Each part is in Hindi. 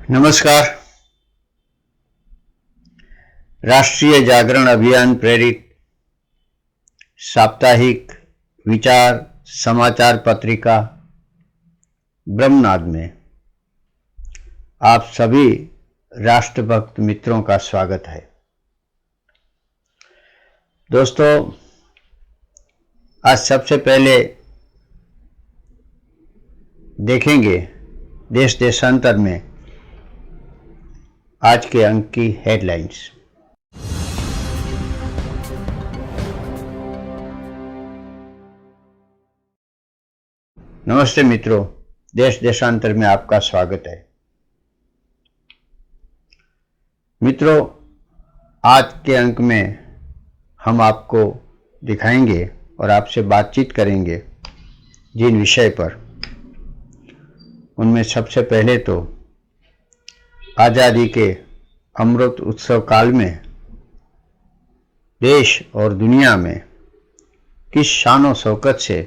नमस्कार। राष्ट्रीय जागरण अभियान प्रेरित साप्ताहिक विचार समाचार पत्रिका ब्रह्मनाद में आप सभी राष्ट्रभक्त मित्रों का स्वागत है। दोस्तों, आज सबसे पहले देखेंगे देश देशांतर में आज के अंक की हेडलाइंस। नमस्ते मित्रों, देश देशांतर में आपका स्वागत है। मित्रों, आज के अंक में हम आपको दिखाएंगे और आपसे बातचीत करेंगे जिन विषय पर, उनमें सबसे पहले तो आज़ादी के अमृत उत्सव काल में देश और दुनिया में किस शान और शौकत से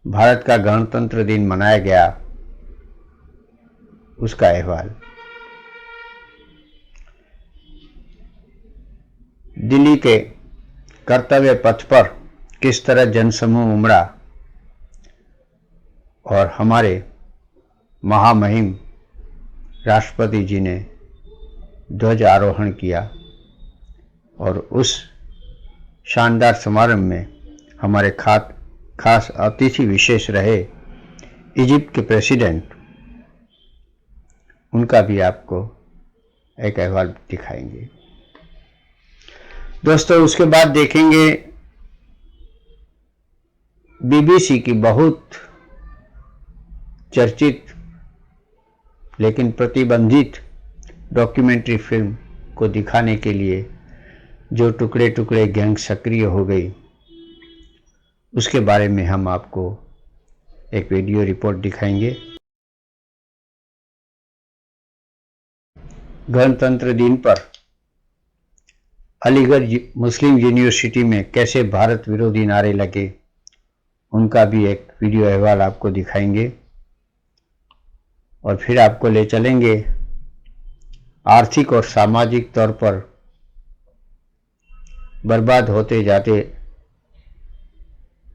भारत का गणतंत्र दिन मनाया गया, उसका अहवाल। दिल्ली के कर्तव्य पथ पर किस तरह जनसमूह उमड़ा और हमारे महामहिम राष्ट्रपति जी ने ध्वज आरोहण किया और उस शानदार समारोह में हमारे खास अतिथि विशेष रहे इजिप्ट के प्रेसिडेंट, उनका भी आपको एक अहवाल दिखाएंगे। दोस्तों, उसके बाद देखेंगे बीबीसी की बहुत चर्चित लेकिन प्रतिबंधित डॉक्यूमेंट्री फिल्म को दिखाने के लिए जो टुकड़े टुकड़े गैंग सक्रिय हो गई, उसके बारे में हम आपको एक वीडियो रिपोर्ट दिखाएंगे। गणतंत्र दिन पर अलीगढ़ मुस्लिम यूनिवर्सिटी में कैसे भारत विरोधी नारे लगे, उनका भी एक वीडियो अहवाल आपको दिखाएंगे। और फिर आपको ले चलेंगे आर्थिक और सामाजिक तौर पर बर्बाद होते जाते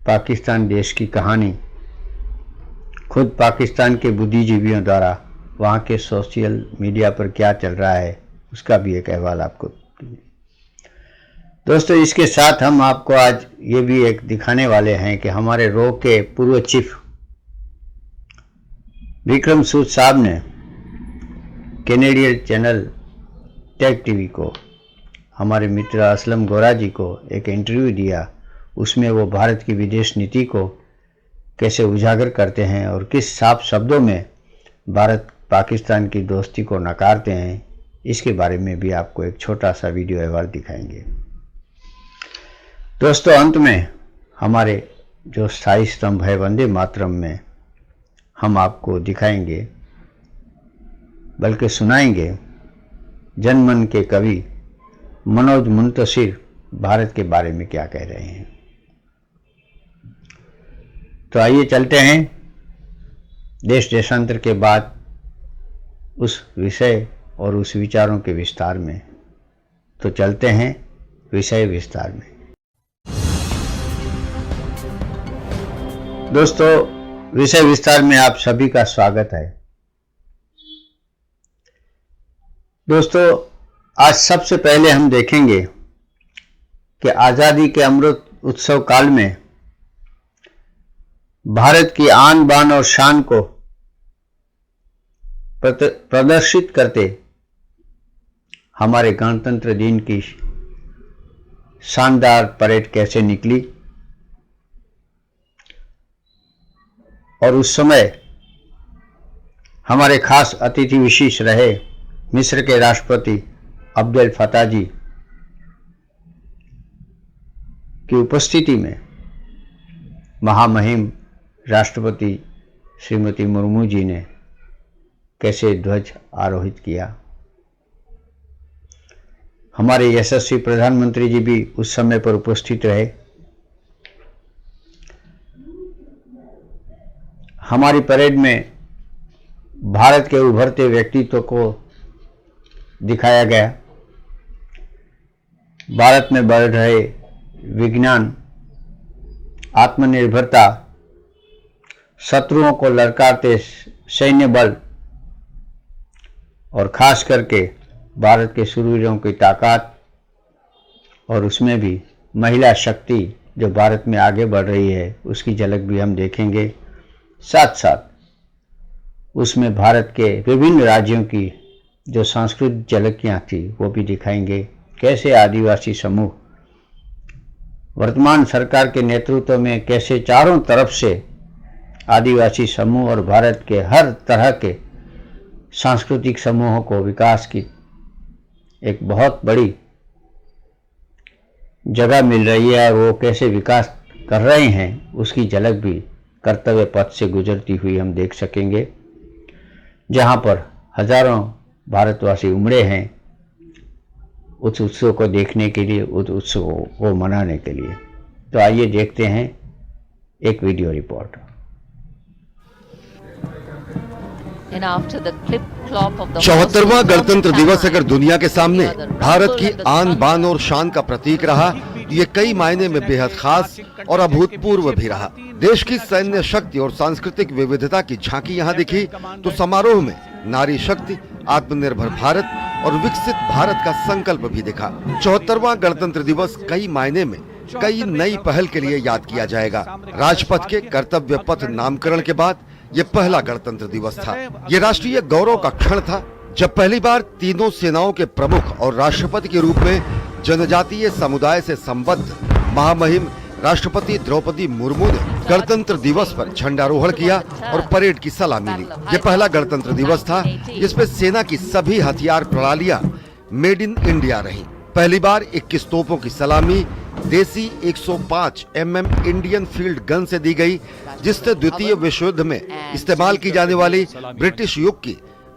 पाकिस्तान देश की कहानी, खुद पाकिस्तान के बुद्धिजीवियों द्वारा वहाँ के सोशल मीडिया पर क्या चल रहा है, उसका भी एक अहवाल आपको। दोस्तों, इसके साथ हम आपको आज ये भी एक दिखाने वाले हैं कि हमारे रो के पूर्व चीफ विक्रम सूद साहब ने कैनेडियन चैनल टेक टीवी को हमारे मित्र असलम गोरा जी को एक इंटरव्यू दिया। उसमें वो भारत की विदेश नीति को कैसे उजागर करते हैं और किस साफ शब्दों में भारत पाकिस्तान की दोस्ती को नकारते हैं, इसके बारे में भी आपको एक छोटा सा वीडियो अहवाल दिखाएंगे। दोस्तों, अंत में हमारे जो स्थायी स्तंभ है वंदे मातरम में हम आपको दिखाएंगे, बल्कि सुनाएंगे जनमन के कवि मनोज मुंतशिर भारत के बारे में क्या कह रहे हैं। तो आइए चलते हैं देश देशांतर के बाद उस विषय और उस विचारों के विस्तार में। तो चलते हैं विषय विस्तार में। दोस्तों, विषय विस्तार में आप सभी का स्वागत है। दोस्तों, आज सबसे पहले हम देखेंगे कि आज़ादी के अमृत उत्सव काल में भारत की आन बान और शान को प्रदर्शित करते हमारे गणतंत्र दिन की शानदार परेड कैसे निकली और उस समय हमारे खास अतिथि विशेष रहे मिस्र के राष्ट्रपति अब्देल फत्ताह जी की उपस्थिति में महामहिम राष्ट्रपति श्रीमती मुर्मू जी ने कैसे ध्वज आरोहित किया। हमारे यशस्वी प्रधानमंत्री जी भी उस समय पर उपस्थित रहे। हमारी परेड में भारत के उभरते व्यक्तित्व को दिखाया गया। भारत में बढ़ रहे विज्ञान, आत्मनिर्भरता, शत्रुओं को ललकारते सैन्य बल और खास करके भारत के शूरवीरों की ताकत, और उसमें भी महिला शक्ति जो भारत में आगे बढ़ रही है उसकी झलक भी हम देखेंगे। साथ साथ उसमें भारत के विभिन्न राज्यों की जो सांस्कृतिक झलकियाँ थी वो भी दिखाएंगे। कैसे आदिवासी समूह वर्तमान सरकार के नेतृत्व में कैसे चारों तरफ से आदिवासी समूह और भारत के हर तरह के सांस्कृतिक समूहों को विकास की एक बहुत बड़ी जगह मिल रही है, और वो कैसे विकास कर रहे हैं उसकी झलक भी कर्तव्य पथ से गुजरती हुई हम देख सकेंगे, जहां पर हजारों भारतवासी उमड़े हैं उस उत्सव को देखने के लिए, उस उत्सव को मनाने के लिए। तो आइए देखते हैं एक वीडियो रिपोर्ट। चौहत्तरवां गणतंत्र दिवस अगर दुनिया के सामने भारत की आन बान और शान का प्रतीक रहा, ये कई मायने में बेहद खास और अभूतपूर्व भी रहा। देश की सैन्य शक्ति और सांस्कृतिक विविधता की झांकी यहाँ दिखी तो समारोह में नारी शक्ति, आत्मनिर्भर भारत और विकसित भारत का संकल्प भी दिखा। 74वां गणतंत्र दिवस कई मायने में कई नई पहल के लिए याद किया जाएगा। राजपथ के कर्तव्य पथ नामकरण के बाद ये पहला गणतंत्र दिवस था। ये राष्ट्रीय गौरव का क्षण था जब पहली बार तीनों सेनाओं के प्रमुख और राष्ट्रपति के रूप में जनजातीय समुदाय से संबद्ध महामहिम राष्ट्रपति द्रौपदी मुर्मू ने गणतंत्र दिवस पर झंडारोहण किया और परेड की सलामी ली। ये पहला गणतंत्र दिवस था जिसमें सेना की सभी हथियार प्रणालियां मेड इन इंडिया रही। पहली बार 21 तोपों की सलामी देसी 105 mm इंडियन फील्ड गन से दी गई, जिससे द्वितीय विश्व युद्ध में इस्तेमाल की जाने वाली ब्रिटिश युग की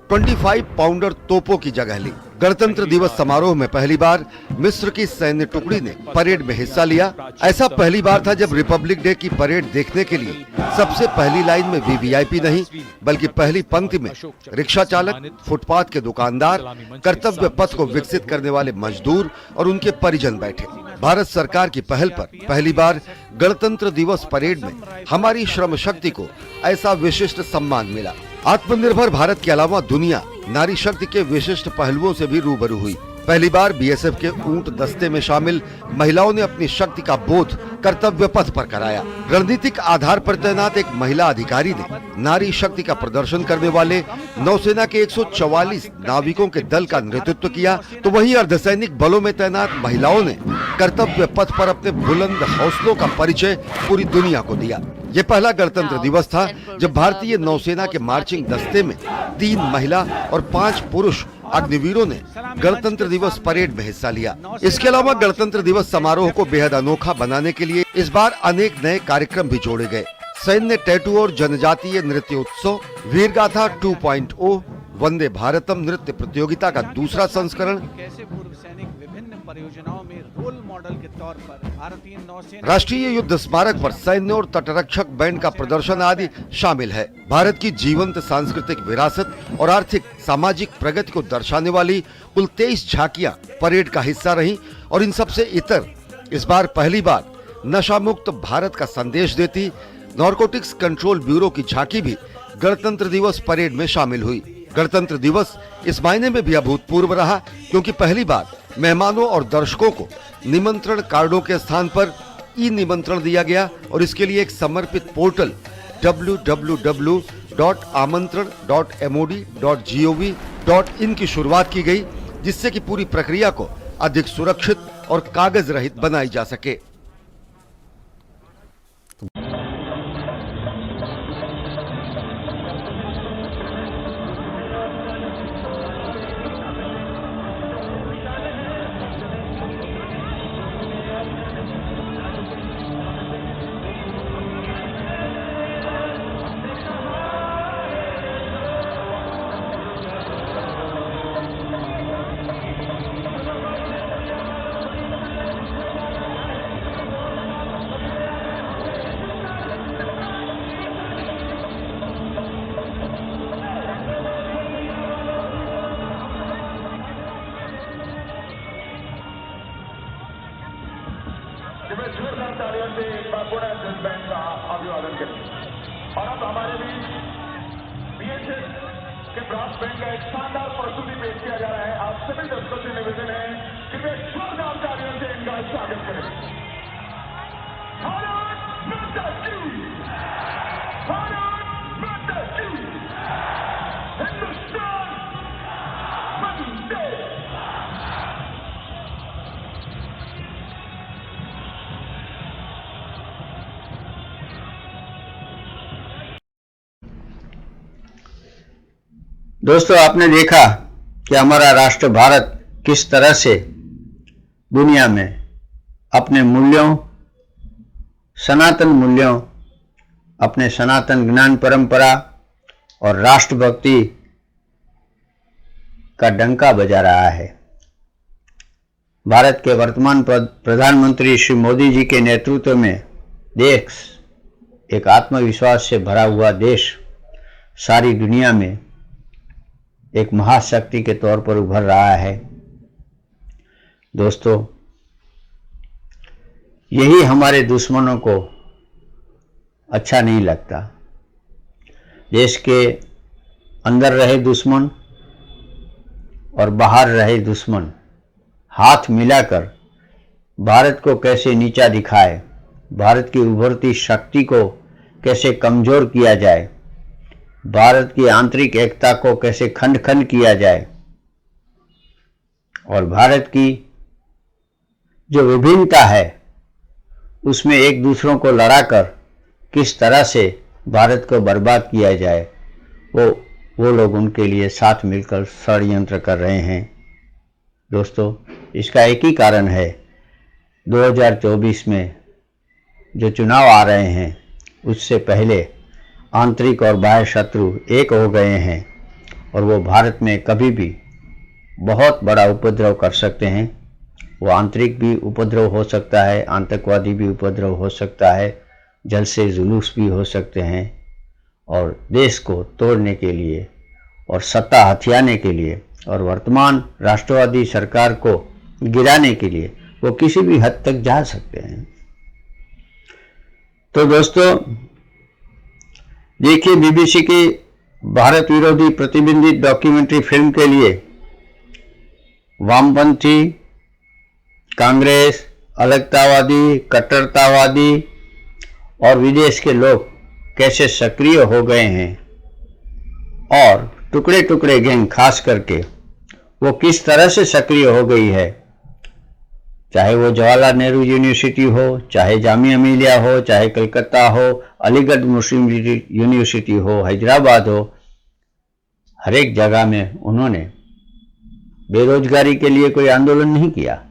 25 पाउंडर तोपों की जगह ली। गणतंत्र दिवस समारोह में पहली बार मिस्र की सैन्य टुकड़ी ने परेड में हिस्सा लिया। ऐसा पहली बार था जब रिपब्लिक डे की परेड देखने के लिए सबसे पहली लाइन में वीवीआईपी नहीं बल्कि पहली पंक्ति में रिक्शा चालक, फुटपाथ के दुकानदार, कर्तव्य पथ को विकसित करने वाले मजदूर और उनके परिजन बैठे। भारत सरकार की पहल पर पहली बार गणतंत्र दिवस परेड में हमारी श्रम शक्ति को ऐसा विशिष्ट सम्मान मिला। आत्मनिर्भर भारत के अलावा दुनिया नारी शक्ति के विशिष्ट पहलुओं से भी रूबरू हुई। पहली बार बीएसएफ के ऊंट दस्ते में शामिल महिलाओं ने अपनी शक्ति का बोध कर्तव्य पथ पर कराया। रणनीतिक आधार पर तैनात एक महिला अधिकारी ने नारी शक्ति का प्रदर्शन करने वाले नौसेना के 144 नाविकों के दल का नेतृत्व किया, तो वहीं अर्धसैनिक बलों में तैनात महिलाओं ने कर्तव्य पथ पर अपने बुलंद हौसलों का परिचय पूरी दुनिया को दिया। ये पहला गणतंत्र दिवस था जब भारतीय नौसेना के मार्चिंग दस्ते में 3 महिला और 5 पुरुष अग्निवीरों ने गणतंत्र दिवस परेड में हिस्सा लिया। इसके अलावा गणतंत्र दिवस समारोह को बेहद अनोखा बनाने के लिए इस बार अनेक नए कार्यक्रम भी जोड़े गए। सैन्य टैटू और जनजातीय नृत्य उत्सव, वीरगाथा 2.0, वंदे भारतम नृत्य प्रतियोगिता का दूसरा संस्करण, परियोजनाओं में रोल मॉडल के तौर पर भारतीय नौसेना, राष्ट्रीय युद्ध स्मारक पर सैन्य और तटरक्षक बैंड का प्रदर्शन आदि शामिल है। भारत की जीवंत सांस्कृतिक विरासत और आर्थिक सामाजिक प्रगति को दर्शाने वाली कुल 23 झांकियां परेड का हिस्सा रहीं और इन सबसे इतर इस बार पहली बार नशा मुक्त भारत का संदेश देती नारकोटिक्स कंट्रोल ब्यूरो की झांकी भी गणतंत्र दिवस परेड में शामिल हुई। गणतंत्र दिवस इस मायने में भी अभूतपूर्व रहा क्योंकि पहली बार मेहमानों और दर्शकों को निमंत्रण कार्डों के स्थान पर ई निमंत्रण दिया गया और इसके लिए एक समर्पित पोर्टल www.amantran.mod.gov.in की शुरुआत की गई, जिससे कि पूरी प्रक्रिया को अधिक सुरक्षित और कागज रहित बनाई जा सके। अभिवादन करें। और अब हमारे बीच बीएचएस के ब्रास बैंड का एक शानदार प्रस्तुति पेश किया जा रहा है। आप सभी दर्शकों से निवेदन है कि वे जोरदार तालियों से इनका स्वागत करें। भारत माता की, भारत माता की, हिंदुस्तान वंदे। दोस्तों, आपने देखा कि हमारा राष्ट्र भारत किस तरह से दुनिया में अपने मूल्यों, सनातन मूल्यों, अपने सनातन ज्ञान परंपरा और राष्ट्रभक्ति का डंका बजा रहा है। भारत के वर्तमान प्रधानमंत्री श्री मोदी जी के नेतृत्व में देश एक आत्मविश्वास से भरा हुआ देश सारी दुनिया में एक महाशक्ति के तौर पर उभर रहा है। दोस्तों, यही हमारे दुश्मनों को अच्छा नहीं लगता। देश के अंदर रहे दुश्मन और बाहर रहे दुश्मन हाथ मिलाकर भारत को कैसे नीचा दिखाए, भारत की उभरती शक्ति को कैसे कमजोर किया जाए, भारत की आंतरिक एकता को कैसे खंड खंड किया जाए और भारत की जो विभिन्नता है उसमें एक दूसरों को लड़ाकर किस तरह से भारत को बर्बाद किया जाए, वो लोग उनके लिए साथ मिलकर षड्यंत्र कर रहे हैं। दोस्तों, इसका एक ही कारण है, 2024 में जो चुनाव आ रहे हैं उससे पहले आंतरिक और बाह्य शत्रु एक हो गए हैं और वो भारत में कभी भी बहुत बड़ा उपद्रव कर सकते हैं। वो आंतरिक भी उपद्रव हो सकता है, आतंकवादी भी उपद्रव हो सकता है, जलसे जुलूस भी हो सकते हैं और देश को तोड़ने के लिए और सत्ता हथियाने के लिए और वर्तमान राष्ट्रवादी सरकार को गिराने के लिए वो किसी भी हद तक जा सकते हैं। तो दोस्तों, देखिए, बीबीसी की भारत विरोधी प्रतिबंधित डॉक्यूमेंट्री फिल्म के लिए वामपंथी, कांग्रेस, अलगतावादी, कट्टरतावादी और विदेश के लोग कैसे सक्रिय हो गए हैं और टुकड़े टुकड़े गैंग खास करके वो किस तरह से सक्रिय हो गई है, चाहे वो जवाहरलाल नेहरू यूनिवर्सिटी हो, चाहे जामिया मिलिया हो, चाहे कलकत्ता हो, अलीगढ़ मुस्लिम यूनिवर्सिटी हो, हैदराबाद हो, हर एक जगह में उन्होंने बेरोजगारी के लिए कोई आंदोलन नहीं किया,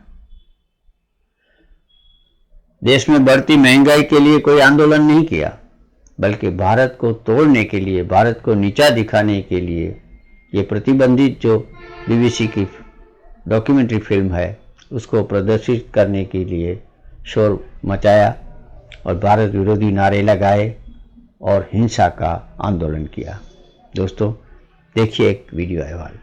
देश में बढ़ती महंगाई के लिए कोई आंदोलन नहीं किया, बल्कि भारत को तोड़ने के लिए, भारत को नीचा दिखाने के लिए ये प्रतिबंधित जो बीबीसी की डॉक्यूमेंट्री फिल्म है उसको प्रदर्शित करने के लिए शोर मचाया और भारत विरोधी नारे लगाए और हिंसा का आंदोलन किया। दोस्तों, देखिए एक वीडियो अहवाल।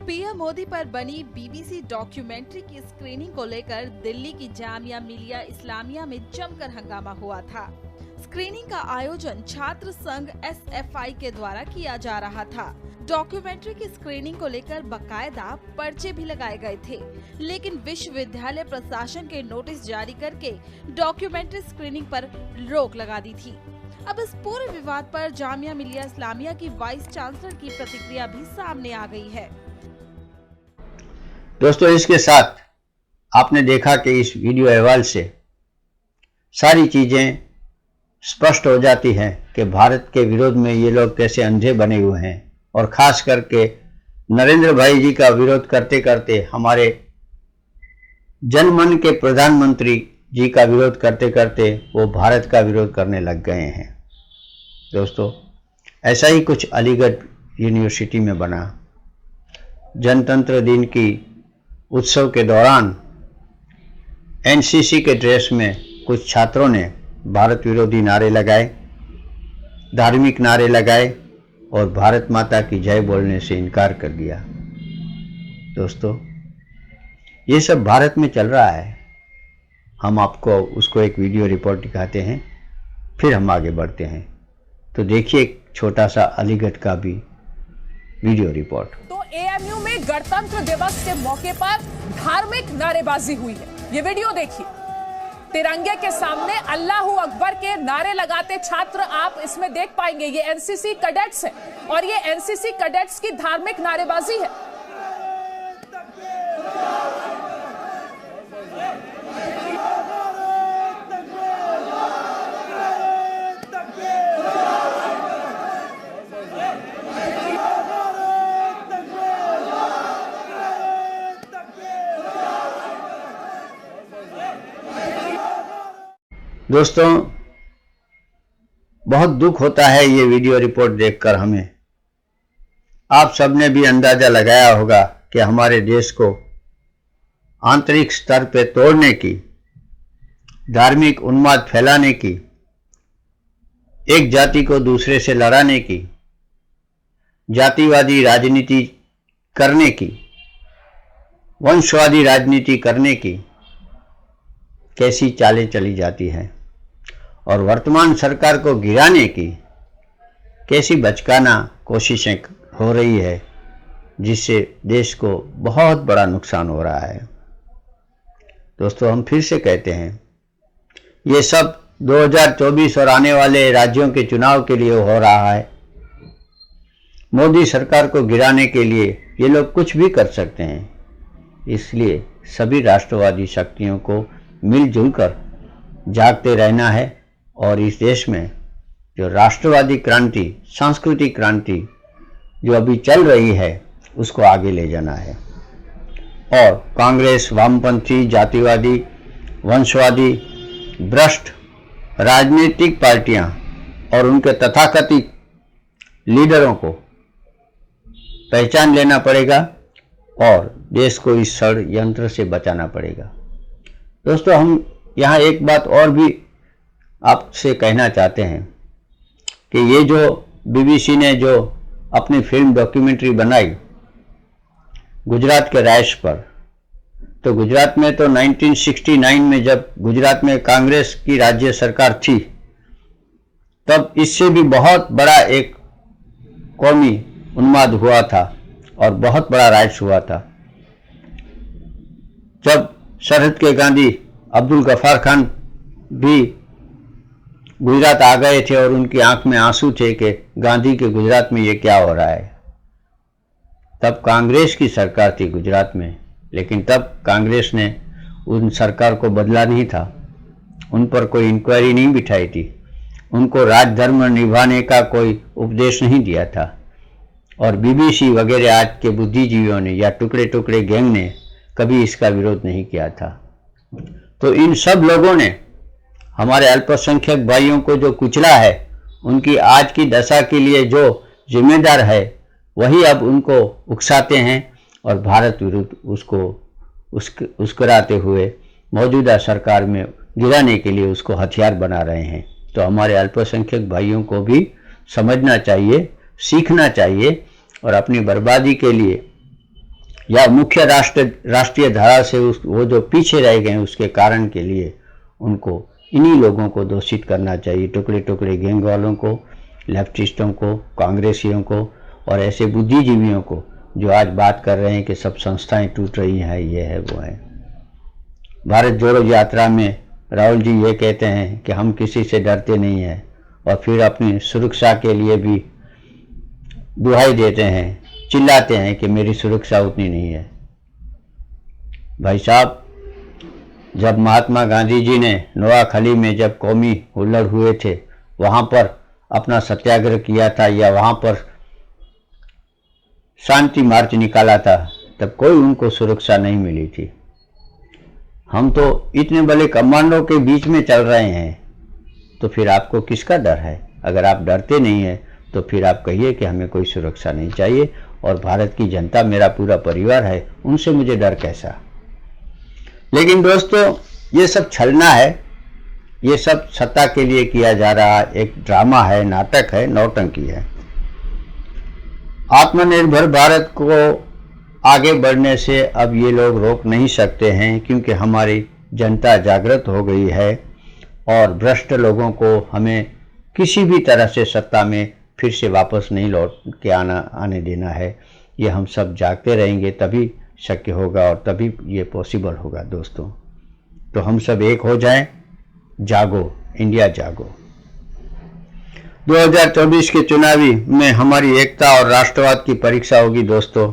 पीएम मोदी पर बनी बीबीसी डॉक्यूमेंट्री की स्क्रीनिंग को लेकर दिल्ली की जामिया मिलिया इस्लामिया में जमकर हंगामा हुआ था। स्क्रीनिंग का आयोजन छात्र संघ SFI के द्वारा किया जा रहा था। डॉक्यूमेंट्री की स्क्रीनिंग को लेकर बकायदा पर्चे भी लगाए गए थे, लेकिन विश्वविद्यालय प्रशासन के नोटिस जारी करके डॉक्यूमेंट्री स्क्रीनिंग पर रोक लगा दी थी। अब इस पूरे विवाद पर जामिया मिलिया इस्लामिया की वाइस चांसलर की प्रतिक्रिया भी सामने आ गई है। दोस्तों, इसके साथ आपने देखा कि इस वीडियो अहवाल से सारी चीजें स्पष्ट हो जाती हैं कि भारत के विरोध में ये लोग कैसे अंधे बने हुए हैं और खास करके नरेंद्र भाई जी का विरोध करते करते, हमारे जनमन के प्रधानमंत्री जी का विरोध करते करते वो भारत का विरोध करने लग गए हैं। दोस्तों, ऐसा ही कुछ अलीगढ़ यूनिवर्सिटी में बना। जनतंत्र दिन की उत्सव के दौरान एनसीसी के ड्रेस में कुछ छात्रों ने भारत विरोधी नारे लगाए, धार्मिक नारे लगाए और भारत माता की जय बोलने से इनकार कर दिया। दोस्तों, ये सब भारत में चल रहा है। हम आपको उसको एक वीडियो रिपोर्ट दिखाते हैं, फिर हम आगे बढ़ते हैं। तो देखिए एक छोटा सा अलीगढ़ का भी वीडियो रिपोर्ट। तो एएमयू में गणतंत्र दिवस के मौके पर धार्मिक नारेबाजी हुई है। ये वीडियो देखिए, तिरंगे के सामने अल्लाहू अकबर के नारे लगाते छात्र आप इसमें देख पाएंगे। ये एनसीसी कैडेट्स हैं और ये एनसीसी कैडेट्स की धार्मिक नारेबाजी है। दोस्तों, बहुत दुख होता है ये वीडियो रिपोर्ट देखकर हमें। आप सबने भी अंदाजा लगाया होगा कि हमारे देश को आंतरिक स्तर पे तोड़ने की, धार्मिक उन्माद फैलाने की, एक जाति को दूसरे से लड़ाने की, जातिवादी राजनीति करने की, वंशवादी राजनीति करने की कैसी चालें चली जाती हैं और वर्तमान सरकार को गिराने की कैसी बचकाना कोशिशें हो रही है, जिससे देश को बहुत बड़ा नुकसान हो रहा है। दोस्तों, हम फिर से कहते हैं, ये सब 2024 और आने वाले राज्यों के चुनाव के लिए हो रहा है। मोदी सरकार को गिराने के लिए ये लोग कुछ भी कर सकते हैं। इसलिए सभी राष्ट्रवादी शक्तियों को मिलजुल कर जागते रहना है और इस देश में जो राष्ट्रवादी क्रांति, सांस्कृतिक क्रांति जो अभी चल रही है, उसको आगे ले जाना है। और कांग्रेस, वामपंथी, जातिवादी, वंशवादी, भ्रष्ट राजनीतिक पार्टियां और उनके तथाकथित लीडरों को पहचान लेना पड़ेगा और देश को इस षड्यंत्र से बचाना पड़ेगा। दोस्तों, हम यहाँ एक बात और भी आपसे कहना चाहते हैं कि ये जो बीबीसी ने जो अपनी फिल्म डॉक्यूमेंट्री बनाई गुजरात के रैश पर, तो गुजरात में तो 1969 में जब गुजरात में कांग्रेस की राज्य सरकार थी, तब इससे भी बहुत बड़ा एक कौमी उन्माद हुआ था और बहुत बड़ा राइट्स हुआ था। जब सरहद के गांधी अब्दुल गफ्फार खान भी गुजरात आ गए थे और उनकी आंख में आंसू थे कि गांधी के गुजरात में ये क्या हो रहा है। तब कांग्रेस की सरकार थी गुजरात में, लेकिन तब कांग्रेस ने उन सरकार को बदला नहीं था, उन पर कोई इंक्वायरी नहीं बिठाई थी, उनको राजधर्म निभाने का कोई उपदेश नहीं दिया था। और बीबीसी वगैरह आज के बुद्धिजीवियों ने या टुकड़े टुकड़े गैंग ने कभी इसका विरोध नहीं किया था। तो इन सब लोगों ने हमारे अल्पसंख्यक भाइयों को जो कुचला है, उनकी आज की दशा के लिए जो जिम्मेदार है, वही अब उनको उकसाते हैं और भारत विरुद्ध उसको उस्कराते हुए मौजूदा सरकार में गिराने के लिए उसको हथियार बना रहे हैं। तो हमारे अल्पसंख्यक भाइयों को भी समझना चाहिए, सीखना चाहिए और अपनी बर्बादी के लिए या मुख्य राष्ट्रीय धारा से वो जो पीछे रह गए हैं उसके कारण के लिए उनको इन्हीं लोगों को दोषित करना चाहिए, टुकड़े टुकड़े गैंग वालों को, लेफ्टिस्टों को, कांग्रेसियों को और ऐसे बुद्धिजीवियों को जो आज बात कर रहे हैं कि सब संस्थाएं टूट रही हैं, ये है वो है। भारत जोड़ो यात्रा में राहुल जी ये कहते हैं कि हम किसी से डरते नहीं हैं और फिर अपनी सुरक्षा के लिए भी दुहाई देते हैं, चिल्लाते हैं कि मेरी सुरक्षा उतनी नहीं है। भाई साहब, जब महात्मा गांधी जी ने नोआखली में जब कौमी हुल्लड़ हुए थे, वहाँ पर अपना सत्याग्रह किया था या वहाँ पर शांति मार्च निकाला था, तब कोई उनको सुरक्षा नहीं मिली थी। हम तो इतने बड़े कमांडों के बीच में चल रहे हैं, तो फिर आपको किसका डर है? अगर आप डरते नहीं हैं तो फिर आप कहिए कि हमें कोई सुरक्षा नहीं चाहिए और भारत की जनता मेरा पूरा परिवार है, उनसे मुझे डर कैसा। लेकिन दोस्तों, ये सब छलना है, ये सब सत्ता के लिए किया जा रहा एक ड्रामा है, नाटक है, नौटंकी है। आत्मनिर्भर भारत को आगे बढ़ने से अब ये लोग रोक नहीं सकते हैं, क्योंकि हमारी जनता जागृत हो गई है और भ्रष्ट लोगों को हमें किसी भी तरह से सत्ता में फिर से वापस नहीं लौट के आने देना है। ये हम सब जागते रहेंगे तभी शक्य होगा और तभी ये पॉसिबल होगा दोस्तों। तो हम सब एक हो जाएं, जागो इंडिया जागो। 2024 के चुनावी में हमारी एकता और राष्ट्रवाद की परीक्षा होगी दोस्तों।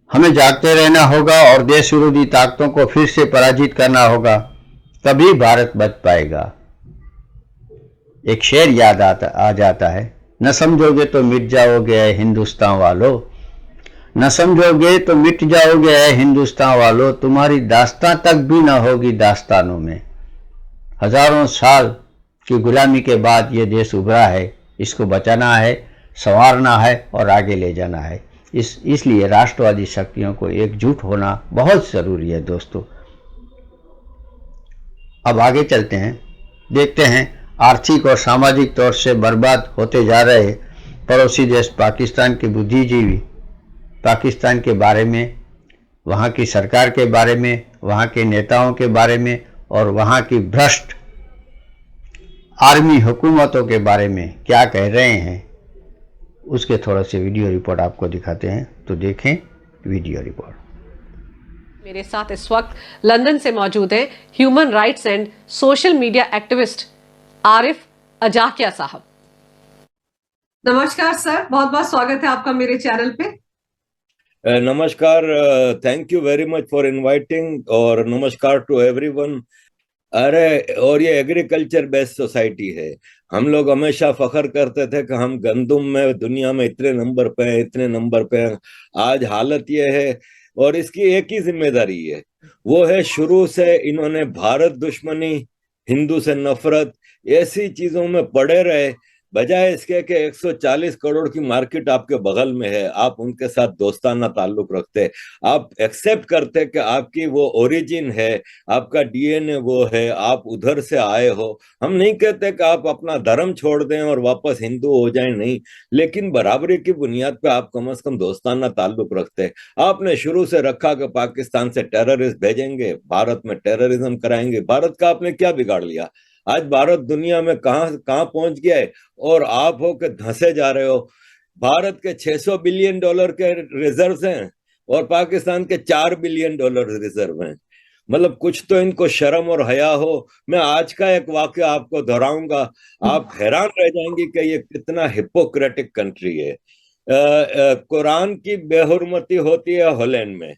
हमें जागते रहना होगा और देश विरोधी ताकतों को फिर से पराजित करना होगा, तभी भारत बच पाएगा। एक शेर याद आ जाता है, न समझोगे तो मिट जाओगे ऐ हिंदुस्तान वालों, न समझोगे तो मिट जाओगे ऐ हिंदुस्तान वालों, तुम्हारी दास्तां तक भी न होगी दास्तानों में। हजारों साल की गुलामी के बाद ये देश उभरा है, इसको बचाना है, संवारना है और आगे ले जाना है। इसलिए राष्ट्रवादी शक्तियों को एकजुट होना बहुत जरूरी है दोस्तों। अब आगे चलते हैं, देखते हैं आर्थिक और सामाजिक तौर से बर्बाद होते जा रहे पड़ोसी देश पाकिस्तान के बुद्धिजीवी, पाकिस्तान के बारे में, वहाँ की सरकार के बारे में, वहाँ के नेताओं के बारे में और वहाँ की भ्रष्ट आर्मी हुकूमतों के बारे में क्या कह रहे हैं, उसके थोड़ा से वीडियो रिपोर्ट आपको दिखाते हैं। तो देखें वीडियो रिपोर्ट। मेरे साथ इस वक्त लंदन से मौजूद हैं human rights and social media activist Arif Aajakia साहब। नमस्कार सर, बहुत बहुत स्वागत है आपका मेरे चैनल पे। नमस्कार, thank you very much for inviting और नमस्कार टू एवरीवन। अरे, और ये एग्रीकल्चर बेस्ड सोसाइटी है। हम लोग हमेशा फख्र करते थे कि हम गंदुम में दुनिया में इतने नंबर पे हैं, इतने नंबर पे हैं। आज हालत ये है और इसकी एक ही जिम्मेदारी है, वो है शुरू से इन्होंने भारत दुश्मनी, हिंदू से नफरत, ऐसी चीजों में पड़े रहे, बजाय इसके कि 140 करोड़ की मार्केट आपके बगल में है, आप उनके साथ दोस्ताना ताल्लुक रखते, आप एक्सेप्ट करते कि आपकी वो ओरिजिन है, आपका डीएनए वो है, आप उधर से आए हो। हम नहीं कहते कि आप अपना धर्म छोड़ दें और वापस हिंदू हो जाएं, नहीं, लेकिन बराबरी की बुनियाद पे आप कम से कम दोस्ताना ताल्लुक रखते। आपने शुरू से रखा कि पाकिस्तान से टेररिस्ट भेजेंगे, भारत में टेररिज्म कराएंगे। भारत का आपने क्या बिगाड़ लिया? आज भारत दुनिया में कहां पहुंच गया है और आप हो के धंसे जा रहे हो। भारत के $600 बिलियन के रिजर्व हैं और पाकिस्तान के $4 बिलियन रिजर्व हैं। मतलब कुछ तो इनको शर्म और हया हो। मैं आज का एक वाकया आपको दोहराऊंगा, आप हैरान रह जाएंगे कि ये कितना हिपोक्रेटिक कंट्री है। कुरान की बेहुरमती होती है हॉलैंड में,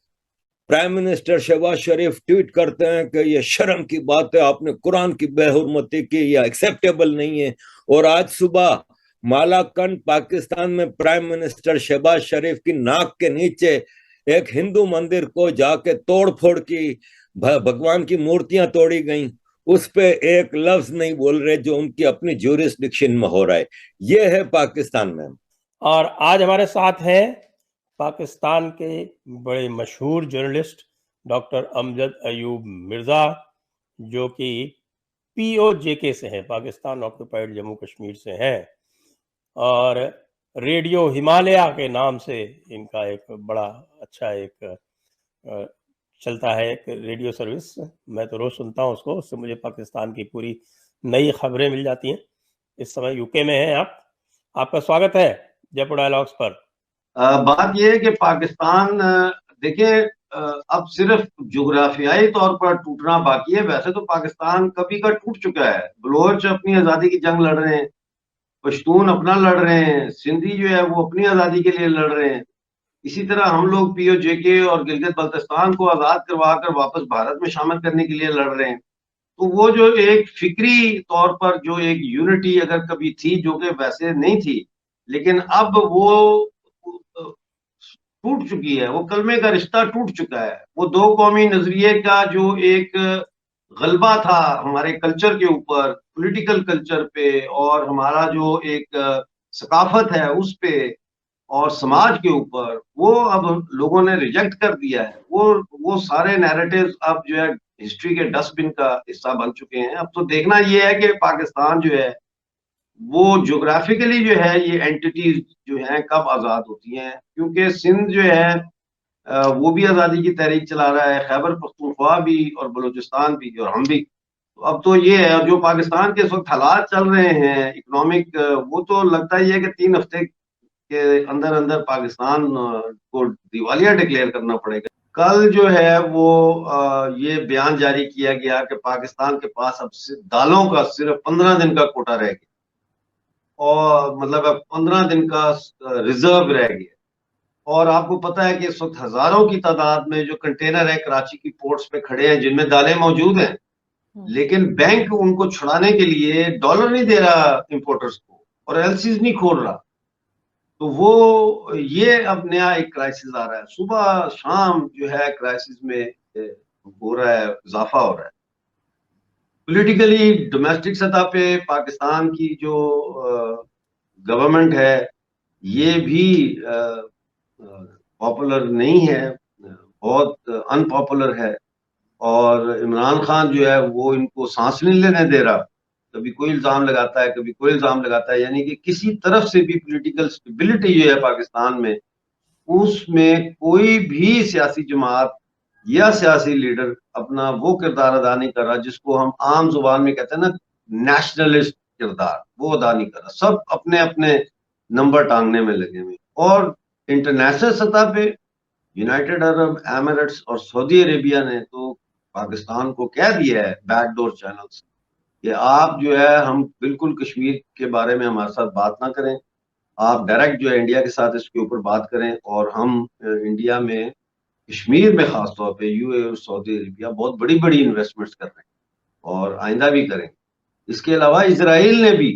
प्राइम मिनिस्टर शहबाज शरीफ ट्वीट करते हैं कि ये शर्म की बात है, आपने कुरान की बेहुरमती की, यह एक्सेप्टेबल नहीं है। और आज सुबह मालाकंड पाकिस्तान में प्राइम मिनिस्टर शहबाज शरीफ की नाक के नीचे एक हिंदू मंदिर को जाके तोड़ फोड़ की, भगवान की मूर्तियां तोड़ी गई, उस पे एक लफ्ज नहीं बोल रहे जो उनकी अपनी ज्यूरिसडिक्शन में हो रहा है। ये है पाकिस्तान में। और आज हमारे साथ हैं पाकिस्तान के बड़े मशहूर जर्नलिस्ट डॉक्टर अमजद अयूब मिर्ज़ा, जो कि POJK से हैं, पाकिस्तान ऑक्युपाइड जम्मू कश्मीर से हैं, और रेडियो हिमालय के नाम से इनका एक बड़ा अच्छा एक चलता है एक रेडियो सर्विस। मैं तो रोज़ सुनता हूँ उसको, उससे मुझे पाकिस्तान की पूरी नई खबरें मिल जाती हैं। इस समय UK में हैं आप, आपका स्वागत है जयपुर डायलॉग्स पर। बात यह है कि पाकिस्तान, देखिए, अब सिर्फ जोग्राफियाई तौर पर टूटना बाकी है। वैसे तो पाकिस्तान कभी का टूट चुका है। बलोच अपनी आज़ादी की जंग लड़ रहे हैं, पश्तून अपना लड़ रहे हैं, सिंधी जो है वो अपनी आज़ादी के लिए लड़ रहे हैं। इसी तरह हम लोग POJK और गिलगित बल्तिस्तान को आज़ाद करवा कर वापस भारत में शामिल करने के लिए लड़ रहे हैं। तो वो जो एक फिक्री तौर पर जो एक यूनिटी अगर कभी थी, जो कि वैसे नहीं थी, लेकिन अब वो टूट चुकी है। वो कलमे का रिश्ता टूट चुका है। वो दो कौमी नजरिए का जो एक गलबा था हमारे कल्चर के ऊपर, पॉलिटिकल कल्चर पे, और हमारा जो एक सकाफत है उस पे और समाज के ऊपर, वो अब लोगों ने रिजेक्ट कर दिया है। वो सारे नैरेटिव्स अब जो है हिस्ट्री के डस्टबिन का हिस्सा बन चुके हैं। अब तो देखना ये है कि पाकिस्तान जो है वो ज्योग्राफिकली जो है ये एंटिटीज जो हैं कब आज़ाद होती हैं, क्योंकि सिंध जो है वो भी आज़ादी की तहरीक चला रहा है, खैबर पख्तूनख्वा भी और बलूचिस्तान भी और हम भी। तो अब तो ये है, जो पाकिस्तान के इस वक्त हालात चल रहे हैं इकोनॉमिक, वो तो लगता ही है कि 3 हफ्ते के अंदर अंदर पाकिस्तान को दिवालिया डिक्लेयर करना पड़ेगा। कल जो है वो ये बयान जारी किया गया कि पाकिस्तान के पास अब दालों का सिर्फ 15 दिन का कोटा रह गया, और मतलब अब 15 दिन का रिजर्व रह गया। और आपको पता है कि इस वक्त हजारों की तादाद में जो कंटेनर है कराची की पोर्ट्स पे खड़े हैं जिनमें दालें मौजूद हैं, लेकिन बैंक उनको छुड़ाने के लिए डॉलर नहीं दे रहा इंपोर्टर्स को और एलसीज नहीं खोल रहा। तो वो ये अब नया एक क्राइसिस आ रहा है, सुबह शाम जो है क्राइसिस में हो रहा है, इजाफा हो रहा है। पॉलिटिकली डोमेस्टिक सतह पे पाकिस्तान की जो गवर्नमेंट है ये भी पॉपुलर नहीं है, बहुत अनपॉपुलर है, और इमरान खान जो है वो इनको सांस नहीं लेने दे रहा। कभी कोई इल्जाम लगाता है, कभी कोई इल्जाम लगाता है, यानी कि किसी तरफ से भी पॉलिटिकल स्टेबिलिटी जो है पाकिस्तान में, उसमें कोई भी सियासी जमात या सियासी लीडर अपना वो किरदार अदा नहीं कर रहा जिसको हम आम जुबान में कहते हैं ना नेशनलिस्ट किरदार, वो अदा नहीं कर रहा। सब अपने अपने नंबर टांगने में लगे हुए। और इंटरनेशनल सतह पे यूनाइटेड अरब एमिरेट्स और सऊदी अरेबिया ने तो पाकिस्तान को कह दिया है बैकडोर चैनल्स कि आप जो है, हम बिल्कुल कश्मीर के बारे में हमारे साथ बात ना करें, आप डायरेक्ट जो है इंडिया के साथ इसके ऊपर बात करें। और हम इंडिया में कश्मीर में खासतौर पे यूएई और सऊदी अरेबिया बहुत बड़ी बड़ी इन्वेस्टमेंट्स कर रहे हैं और आइंदा भी करेंगे। इसके अलावा इजराइल ने भी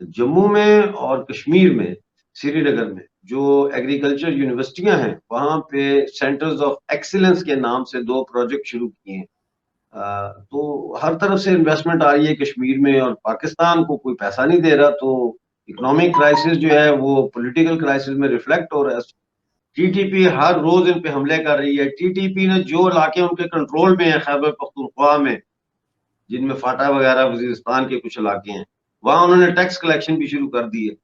जम्मू में और कश्मीर में, श्रीनगर में जो एग्रीकल्चर यूनिवर्सिटियां हैं वहां पे सेंटर्स ऑफ एक्सीलेंस के नाम से 2 प्रोजेक्ट शुरू किए हैं। तो हर तरफ से इन्वेस्टमेंट आ रही है कश्मीर में, और पाकिस्तान को कोई पैसा नहीं दे रहा। तो इकोनॉमिक क्राइसिस जो है वो पॉलिटिकल क्राइसिस में रिफ्लेक्ट हो रहा है। टीटीपी हर रोज इन पे हमले कर रही है। टीटीपी ने जो इलाके उनके कंट्रोल में है खैबर पख्तूनख्वा में, जिनमें फाटा वगैरह वजीरिस्तान के कुछ इलाके हैं, वहां उन्होंने टैक्स कलेक्शन भी शुरू कर दी है,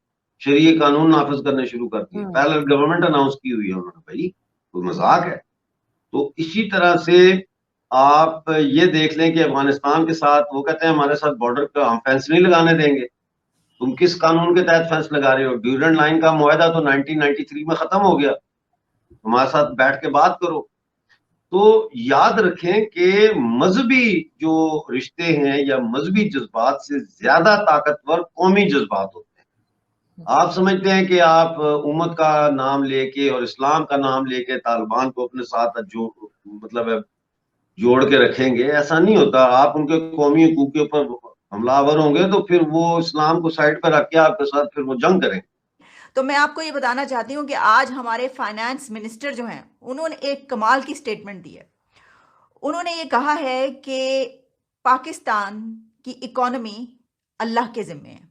शरीय कानून नाफिज करने शुरू कर दिए, पैरेलल गवर्नमेंट अनाउंस की हुई है उन्होंने। भाई कोई मजाक है? तो इसी तरह से आप ये देख लें कि अफगानिस्तान के साथ वो कहते हैं हमारे साथ बॉर्डर का हम फेंस नहीं लगाने देंगे। तुम किस कानून के तहत फेंस लगा रहे हो? ड्यूरेंट लाइन का मुआहदा तो 1993 में खत्म हो गया, हमारे साथ बैठ के बात करो। तो याद रखें कि मजहबी जो रिश्ते हैं या मजहबी जज्बात से ज्यादा ताकतवर कौमी जज्बात होते हैं। आप समझते हैं कि आप उम्मत का नाम लेके और इस्लाम का नाम लेके तालिबान को अपने साथ जोड़ के रखेंगे, ऐसा नहीं होता। आप उनके कौमी हकूक के ऊपर हमलावर होंगे तो फिर वो इस्लाम को साइड पर रख के आपके साथ फिर वो जंग करेंगे। तो मैं आपको ये बताना चाहती हूँ कि आज हमारे फाइनेंस मिनिस्टर जो हैं उन्होंने एक कमाल की स्टेटमेंट दी है। उन्होंने ये कहा है कि पाकिस्तान की इकोनॉमी अल्लाह के जिम्मे है।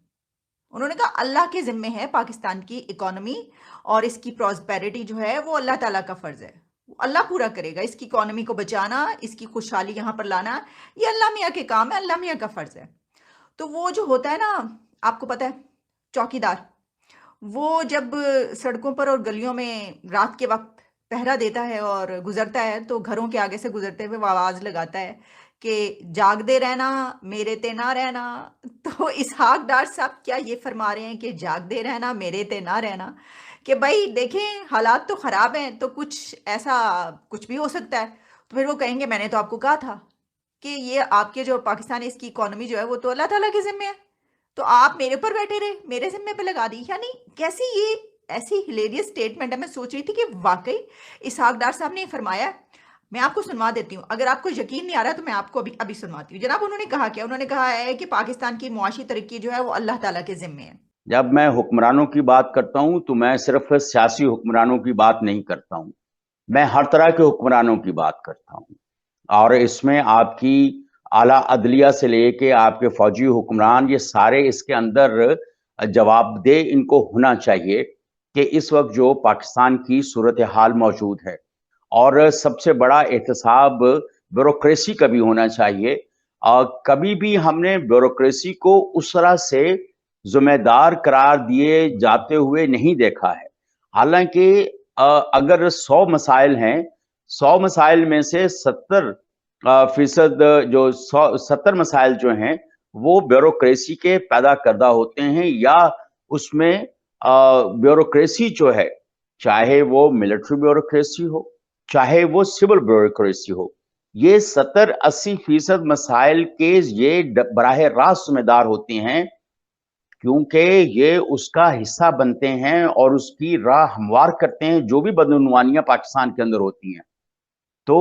उन्होंने कहा अल्लाह के जिम्मे है पाकिस्तान की इकोनॉमी, और इसकी प्रॉस्पेरिटी जो है वो अल्लाह ताला का फर्ज है, अल्लाह पूरा करेगा। इसकी इकोनॉमी को बचाना, इसकी खुशहाली यहाँ पर लाना, ये अल्लाह मियाँ के काम है, अल्लाह मियाँ का फर्ज है। तो वो जो होता है ना, आपको पता है चौकीदार, वो जब सड़कों पर और गलियों में रात के वक्त पहरा देता है और गुजरता है तो घरों के आगे से गुजरते हुए वो आवाज़ लगाता है कि जागदे रहना मेरे ते ना रहना। तो इसहाक डार साहब क्या ये फरमा रहे हैं कि जागदे रहना मेरे ते ना रहना, कि भाई देखें हालात तो ख़राब हैं तो कुछ ऐसा कुछ भी हो सकता है। तो फिर वो कहेंगे मैंने तो आपको कहा था कि ये आपके जो पाकिस्तान इसकी इकोनॉमी जो है वो तो अल्लाह ताला के ज़िम्मे है, तो आप मेरे ऊपर बैठे रहे, मेरे ज़िम्मे पे लगा दी। यानी कैसी ये ऐसी हिलेरियस स्टेटमेंट है। मैं सोच रही थी कि वाकई इसहाक डार साहब ने फरमाया है। मैं आपको सुनवा देती हूँ, अगर आपको यकीन नहीं आ रहा तो मैं आपको अभी सुनवाती हूँ। जनाब उन्होंने कहा क्या? उन्होंने कहा है कि पाकिस्तान की मुआशी तरक्की जो है वो अल्लाह ताला के ज़िम्मे है। जब मैं हुक्मरानों की बात करता हूं तो मैं सिर्फ सियासी हुक्मरानों की बात नहीं करता हूं, मैं हर तरह के हुक्मरानों की बात करता हूं। और इसमें आपकी आला अदलिया से लेके आपके फौजी हुक्मरान, ये सारे इसके अंदर जवाबदेह इनको होना चाहिए कि इस वक्त जो पाकिस्तान की सूरत हाल मौजूद है, और सबसे बड़ा एहतसाब ब्यूरोक्रेसी का भी होना चाहिए। कभी भी हमने ब्यूरोक्रेसी को उस तरह से जिम्मेदार करार दिए जाते हुए नहीं देखा है। हालांकि अगर 100 मसाइल हैं, 100 मसाइल में से 70% जो 70 मसाइल जो हैं वो ब्यूरोक्रेसी के पैदा करदा होते हैं, या उसमें ब्यूरोक्रेसी जो है, चाहे वो मिलिट्री ब्यूरोक्रेसी हो, चाहे वो सिविल ब्यूरोक्रेसी हो, ये 70-80% मसाइल के ये बराह रास्त जिम्मेदार होते हैं, क्योंकि ये उसका हिस्सा बनते हैं और उसकी राह हमवार करते हैं जो भी बदनवानियां पाकिस्तान के अंदर होती हैं। तो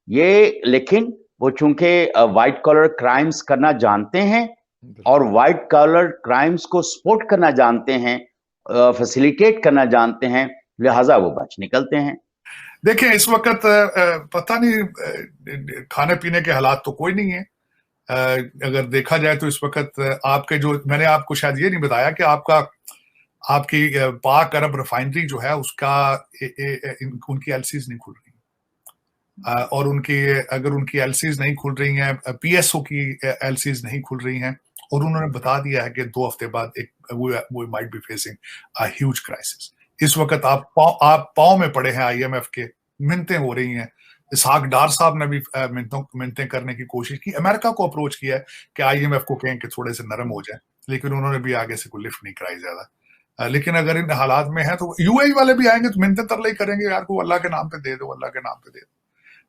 ये, लेकिन वो चूंकि वाइट कॉलर क्राइम्स करना जानते हैं और वाइट कॉलर क्राइम्स को सपोर्ट करना जानते हैं, फैसिलिटेट करना जानते हैं, लिहाजा वो बच निकलते हैं। देखिए, इस वक्त पता नहीं, खाने पीने के हालात तो कोई नहीं है। अगर देखा जाए तो इस वक्त आपके जो, मैंने आपको शायद ये नहीं बताया कि आपकी पाक अरब रिफाइनरी जो है उसका उनकी एलसीज नहीं खुल रही, और अगर उनकी एलसीज नहीं खुल रही हैं, पीएसओ की एलसीज नहीं खुल रही हैं, और उन्होंने बता दिया है कि 2 हफ्ते बाद वो might be facing a huge crisis. इस वक्त आप पाँव में पड़े हैं आईएमएफ के, मिन्नतें हो रही हैं। इसहाक डार साहब ने भी मिन्नतें करने की कोशिश की, अमेरिका को अप्रोच किया है कि आईएमएफ को कहें कि थोड़े से नरम हो जाए, लेकिन उन्होंने भी आगे से कोई लिफ्ट नहीं कराई ज्यादा। लेकिन अगर इन हालात में है तो यूएई वाले भी आएंगे तो मिन्नतें तरले ही करेंगे, यार को अल्लाह के नाम पे दे दो, अल्लाह के नाम पे दे दो।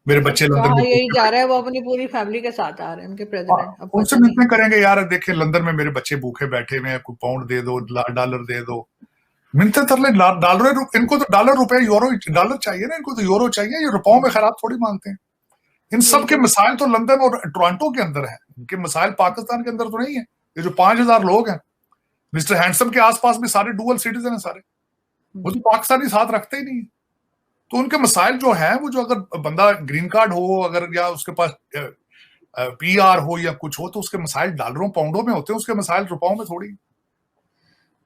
मेरे बच्चे लंदन में यही जा रहा है, वो अपनी पूरी फैमिली के साथ आ रहे हैं, उनके प्रेसिडेंट। उनसे मिन्नतें करेंगे, यार देखिए लंदन में मेरे बच्चे भूखे बैठे हुए हैं, कोई पाउंड दे दो, डॉलर दे दो। मिन्नतें तरले, डॉलर, इनको तो डॉलर, रुपए, यूरो, डॉलर चाहिए ना, इनको तो यूरो चाहिए, ये रुपयों में खराब थोड़ी मांगते हैं। इन सब के मसाइल तो लंदन और टोरंटो के अंदर है, इनके मसाइल पाकिस्तान के अंदर तो नहीं है। ये जो 5000 लोग हैं, मिस्टर हैंडसम के आसपास भी सारे डुअल सिटीजन हैं सारे, वो तो पाकिस्तानी साथ रखते ही नहीं है। तो उनके मसाइल जो हैं वो, जो अगर बंदा ग्रीन कार्ड हो, अगर या उसके पास पीआर हो या कुछ हो, तो उसके मसाइल डॉलरों पाउंडों में होते हैं, उसके मसाइल रुपयों में थोड़ी।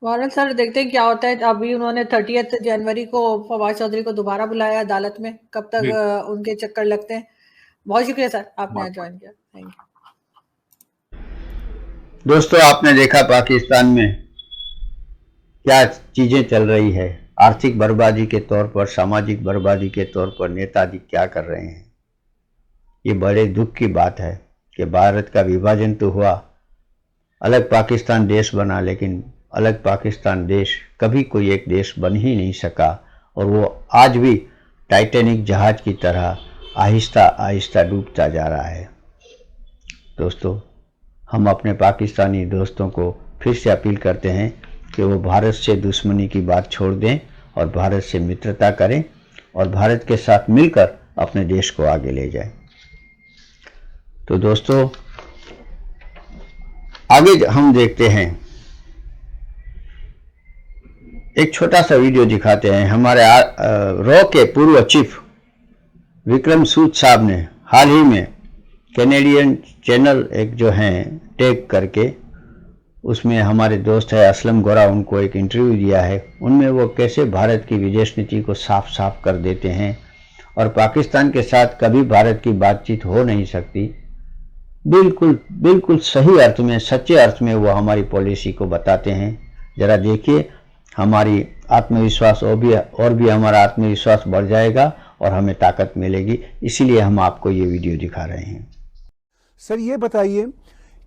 वारन सर, देखते हैं क्या होता है। अभी उन्होंने 30 जनवरी को फवाद चौधरी को दोबारा बुलाया अदालत में, कब तक उनके चक्कर लगते हैं। बहुत शुक्रिया सर, आपने आज ज्वाइन किया, थैंक यू। दोस्तों, आपने देखा पाकिस्तान में क्या चीजें चल रही है। आर्थिक बर्बादी के तौर पर, सामाजिक बर्बादी के तौर पर नेताजी क्या कर रहे हैं। ये बड़े दुख की बात है कि भारत का विभाजन तो हुआ, अलग पाकिस्तान देश बना, लेकिन अलग पाकिस्तान देश कभी कोई एक देश बन ही नहीं सका, और वो आज भी टाइटैनिक जहाज की तरह आहिस्ता आहिस्ता डूबता जा रहा है। दोस्तों, हम अपने पाकिस्तानी दोस्तों को फिर से अपील करते हैं कि वो भारत से दुश्मनी की बात छोड़ दें और भारत से मित्रता करें और भारत के साथ मिलकर अपने देश को आगे ले जाएं। तो दोस्तों, आगे हम देखते हैं, एक छोटा सा वीडियो दिखाते हैं। हमारे रॉ के पूर्व चीफ विक्रम सूद साहब ने हाल ही में कैनेडियन चैनल एक जो हैं टैग करके, उसमें हमारे दोस्त है असलम गोरा, उनको एक इंटरव्यू दिया है। उनमें वो कैसे भारत की विदेश नीति को साफ साफ कर देते हैं और पाकिस्तान के साथ कभी भारत की बातचीत हो नहीं सकती। बिल्कुल बिल्कुल सही अर्थ में, सच्चे अर्थ में वो हमारी पॉलिसी को बताते हैं। जरा देखिए, हमारी आत्मविश्वास और भी हमारा आत्मविश्वास बढ़ जाएगा और हमें ताकत मिलेगी। इसीलिए हम आपको ये वीडियो दिखा रहे हैं। सर, ये बताइए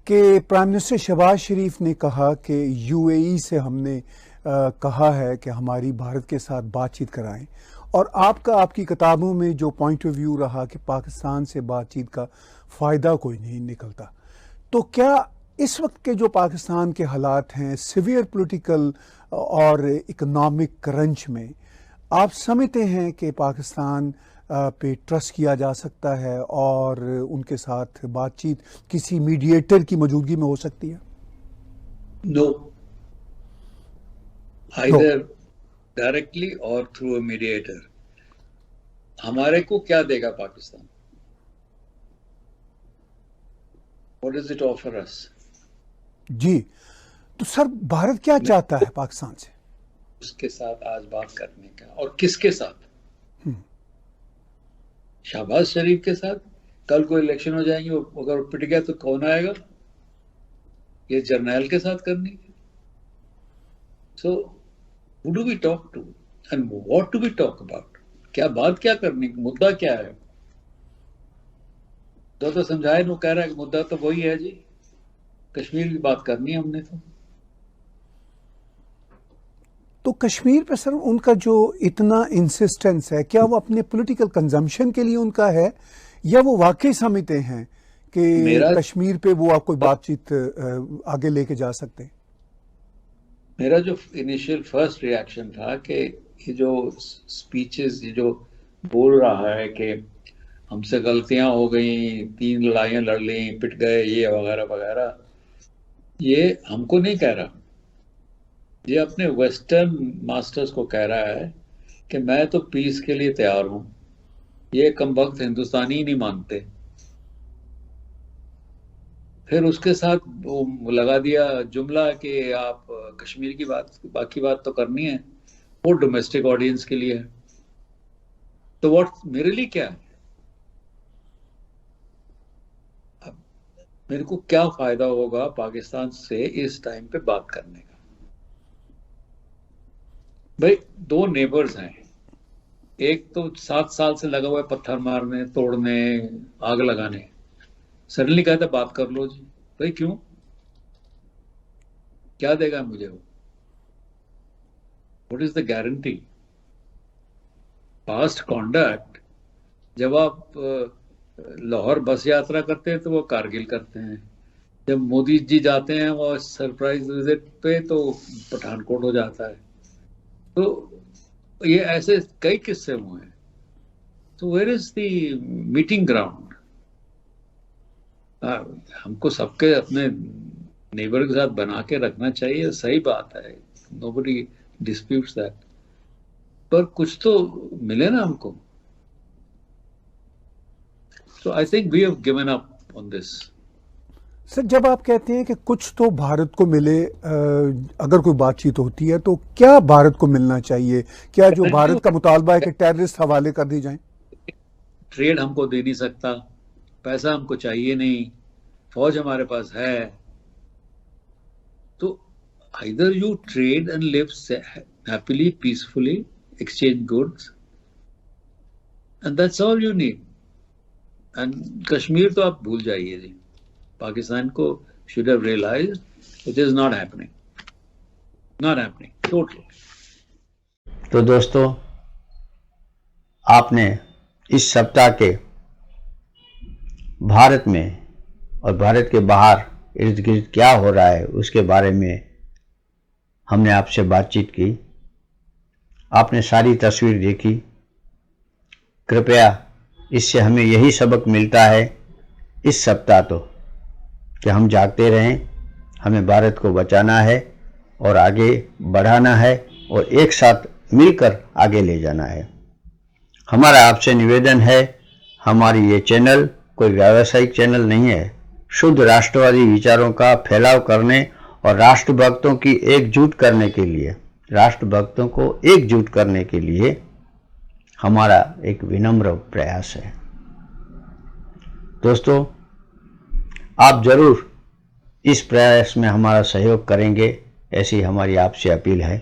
कि प्राइम मिनिस्टर शहबाज शरीफ ने कहा कि यूएई से हमने कहा है कि हमारी भारत के साथ बातचीत कराएं, और आपकी किताबों में जो पॉइंट ऑफ व्यू रहा कि पाकिस्तान से बातचीत का फ़ायदा कोई नहीं निकलता, तो क्या इस वक्त के जो पाकिस्तान के हालात हैं, सीवियर पॉलिटिकल और इकोनॉमिक क्रंच में, आप समझते हैं कि पाकिस्तान पे ट्रस्ट किया जा सकता है और उनके साथ बातचीत किसी मीडिएटर की मौजूदगी में हो सकती है? No, either directly or through a mediator. हमारे को क्या देगा Pakistan? What does it offer us? जी, तो सर भारत क्या चाहता है पाकिस्तान से? उसके साथ आज बात करने का, और किसके साथ? शहबाज शरीफ के साथ? कल को इलेक्शन हो जाएंगे, अगर पिट गया तो कौन आएगा? ये जर्नैल के साथ करनी है? So who do we talk to and what do we talk about? क्या बात क्या करनी, मुद्दा क्या है? तो समझाए नो कह रहा है कि मुद्दा तो वही है जी, कश्मीर की बात करनी है हमने तो कश्मीर पे सर उनका जो इतना इंसिस्टेंस है, क्या वो अपने पॉलिटिकल कंजम्पशन के लिए उनका है या वो वाकई समझते हैं कि कश्मीर पे वो आप कोई बातचीत आगे लेके जा सकते हैं? मेरा जो इनिशियल फर्स्ट रिएक्शन था कि ये जो स्पीचेस, ये जो बोल रहा है कि हमसे गलतियां हो गई, 3 लड़ाइयां लड़ ली, पिट गए, ये वगैरह वगैरह, ये हमको नहीं कह रहा, ये अपने वेस्टर्न मास्टर्स को कह रहा है कि मैं तो पीस के लिए तैयार हूं। ये कमबख्त हिंदुस्तानी ही नहीं मानते। फिर उसके साथ वो लगा दिया जुमला कि आप कश्मीर की बात, बाकी बात तो करनी है, वो डोमेस्टिक ऑडियंस के लिए है। तो व्हाट मेरे लिए क्या है? अब मेरे को क्या फायदा होगा पाकिस्तान से इस टाइम पे बात करने का? भाई 2 नेबर्स हैं, एक तो 7 साल से लगा हुआ है पत्थर मारने, तोड़ने, आग लगाने, सडनली कहता बात कर लो जी। भाई क्यों? क्या देगा मुझे वो? What is the guarantee? Past conduct, जब आप लाहौर बस यात्रा करते हैं तो वो कारगिल करते हैं, जब मोदी जी जाते हैं वो सरप्राइज विजिट पे तो पठानकोट हो जाता है। तो ये ऐसे कई किस्से हुए हैं। तो where is the meeting ground? हमको सबके अपने नेबर के साथ बना के रखना चाहिए, सही बात है, नोबडी डिस्प्यूट्स दैट, पर कुछ तो मिले ना हमको। So I think we have given up on this. Sir जब आप कहते हैं कि कुछ तो भारत को मिले, अगर कोई बातचीत होती है तो क्या भारत को मिलना चाहिए? क्या जो भारत का मुतालबा है कि टेररिस्ट हवाले कर दी जाएं? ट्रेड हमको दे नहीं सकता, पैसा हमको चाहिए नहीं, फौज हमारे पास है, तो either you trade and live happily, peacefully, exchange goods, and that's all you need. And Kashmir तो आप भूल जाइए जी। पाकिस्तान को should have realized it is not happening, totally. तो दोस्तों, आपने इस सप्ताह के भारत में और भारत के बाहर इर्द गिर्द क्या हो रहा है उसके बारे में हमने आपसे बातचीत की। आपने सारी तस्वीर देखी। कृपया इससे हमें यही सबक मिलता है इस सप्ताह तो, कि हम जागते रहें, हमें भारत को बचाना है और आगे बढ़ाना है और एक साथ मिलकर आगे ले जाना है। हमारा आपसे निवेदन है, हमारी ये चैनल कोई व्यावसायिक चैनल नहीं है। शुद्ध राष्ट्रवादी विचारों का फैलाव करने और राष्ट्रभक्तों की एकजुट करने के लिए, राष्ट्रभक्तों को एकजुट करने के लिए हमारा एक विनम्र प्रयास है। दोस्तों, आप जरूर इस प्रयास में हमारा सहयोग करेंगे, ऐसी हमारी आपसे अपील है।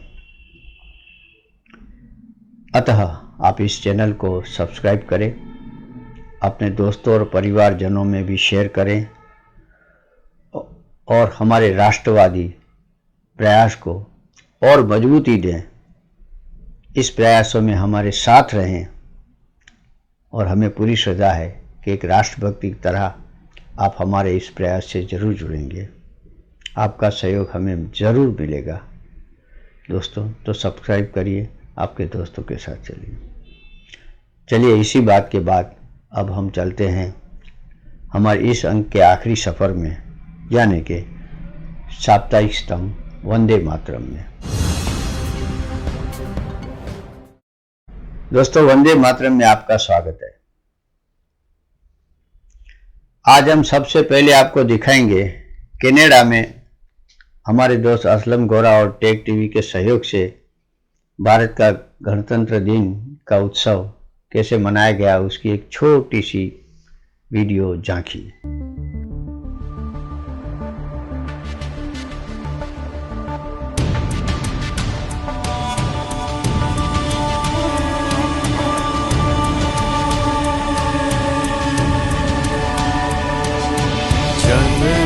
अतः आप इस चैनल को सब्सक्राइब करें, अपने दोस्तों और परिवारजनों में भी शेयर करें और हमारे राष्ट्रवादी प्रयास को और मजबूती दें। इस प्रयासों में हमारे साथ रहें और हमें पूरी श्रद्धा है कि एक राष्ट्रभक्ति की तरह आप हमारे इस प्रयास से ज़रूर जुड़ेंगे। आपका सहयोग हमें ज़रूर मिलेगा। दोस्तों, तो सब्सक्राइब करिए, आपके दोस्तों के साथ चलिए इसी बात के बाद अब हम चलते हैं हमारे इस अंक के आखिरी सफ़र में, यानी कि साप्ताहिक स्तंभ वंदे मातरम में। दोस्तों, वंदे मातरम में आपका स्वागत है। आज हम सबसे पहले आपको दिखाएंगे कनाडा में हमारे दोस्त असलम गोरा और टेक टीवी के सहयोग से भारत का गणतंत्र दिन का उत्सव कैसे मनाया गया, उसकी एक छोटी सी वीडियो झांकी।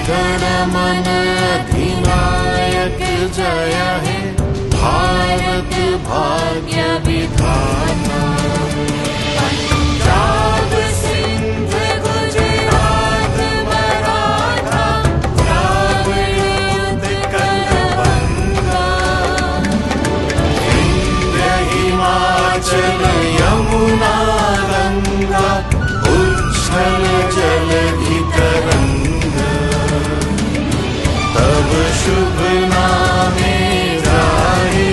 जनगण अधिनायक जय हे भारत भाग्य विधाता। पंजाब सिंध गुजरात मराठा द्राविड़ उत्कल बंगा, विंध्य हिमाचल यमुना गंगा उच्छल जलधि तरंगा, तब शुभ नामे गाए,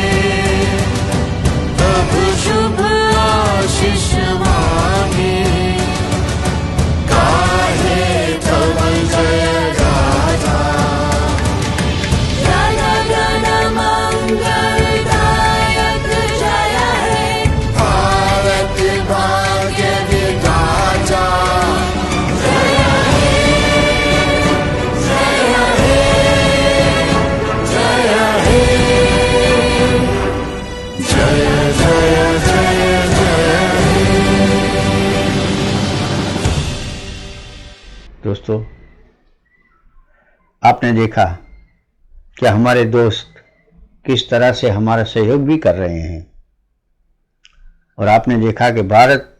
तब शुभ आशीष मांगे, गाहे तब जय गाथा। जन गण मंगलदायक जय हे भारत भाग्य विधाता। दोस्तों, आपने देखा कि हमारे दोस्त किस तरह से हमारा सहयोग भी कर रहे हैं, और आपने देखा कि भारत,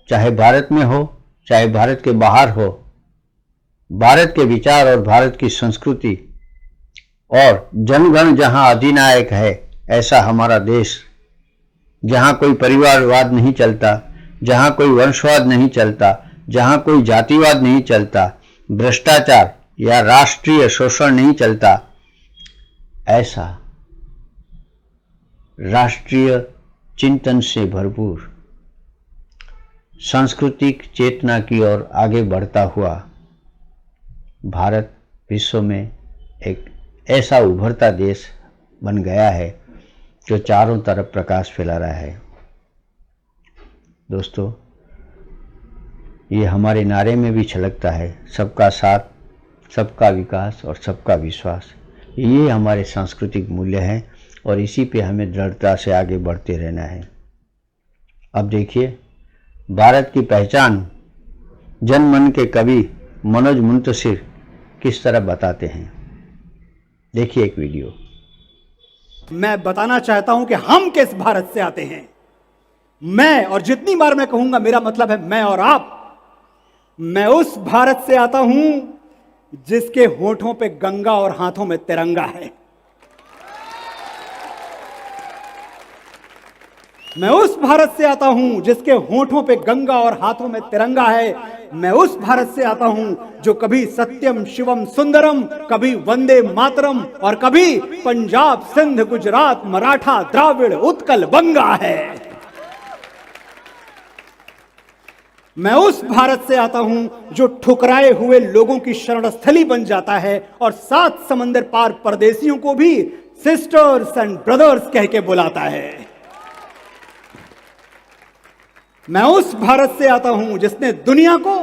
चाहे भारत में हो चाहे भारत के बाहर हो, भारत के विचार और भारत की संस्कृति और जनगण जहां अधिनायक है, ऐसा हमारा देश, जहां कोई परिवारवाद नहीं चलता, जहां कोई वंशवाद नहीं चलता, जहां कोई जातिवाद नहीं चलता, भ्रष्टाचार या राष्ट्रीय शोषण नहीं चलता, ऐसा राष्ट्रीय चिंतन से भरपूर सांस्कृतिक चेतना की ओर आगे बढ़ता हुआ भारत विश्व में एक ऐसा उभरता देश बन गया है जो चारों तरफ प्रकाश फैला रहा है। दोस्तों, ये हमारे नारे में भी छलकता है, सबका साथ, सबका विकास और सबका विश्वास। ये हमारे सांस्कृतिक मूल्य हैं और इसी पे हमें दृढ़ता से आगे बढ़ते रहना है। अब देखिए, भारत की पहचान जनमन के कवि मनोज मुंतशिर किस तरह बताते हैं। देखिए एक वीडियो। मैं बताना चाहता हूं कि हम किस भारत से आते हैं। मैं, और जितनी बार मैं कहूंगा मेरा मतलब है मैं और आप, मैं उस भारत से आता हूं जिसके होठों पे गंगा और हाथों में तिरंगा है। मैं उस भारत से आता हूं जिसके होठों पे गंगा और हाथों में तिरंगा है। मैं उस भारत से आता हूं जो कभी सत्यम शिवम सुंदरम, कभी वंदे मातरम और कभी पंजाब सिंध गुजरात मराठा द्राविड़ उत्कल बंगा है। मैं उस भारत से आता हूं जो ठुकराए हुए लोगों की शरणस्थली बन जाता है और 7 समंदर पार परदेशियों को भी सिस्टर्स एंड ब्रदर्स कह के बुलाता है। मैं उस भारत से आता हूं जिसने दुनिया को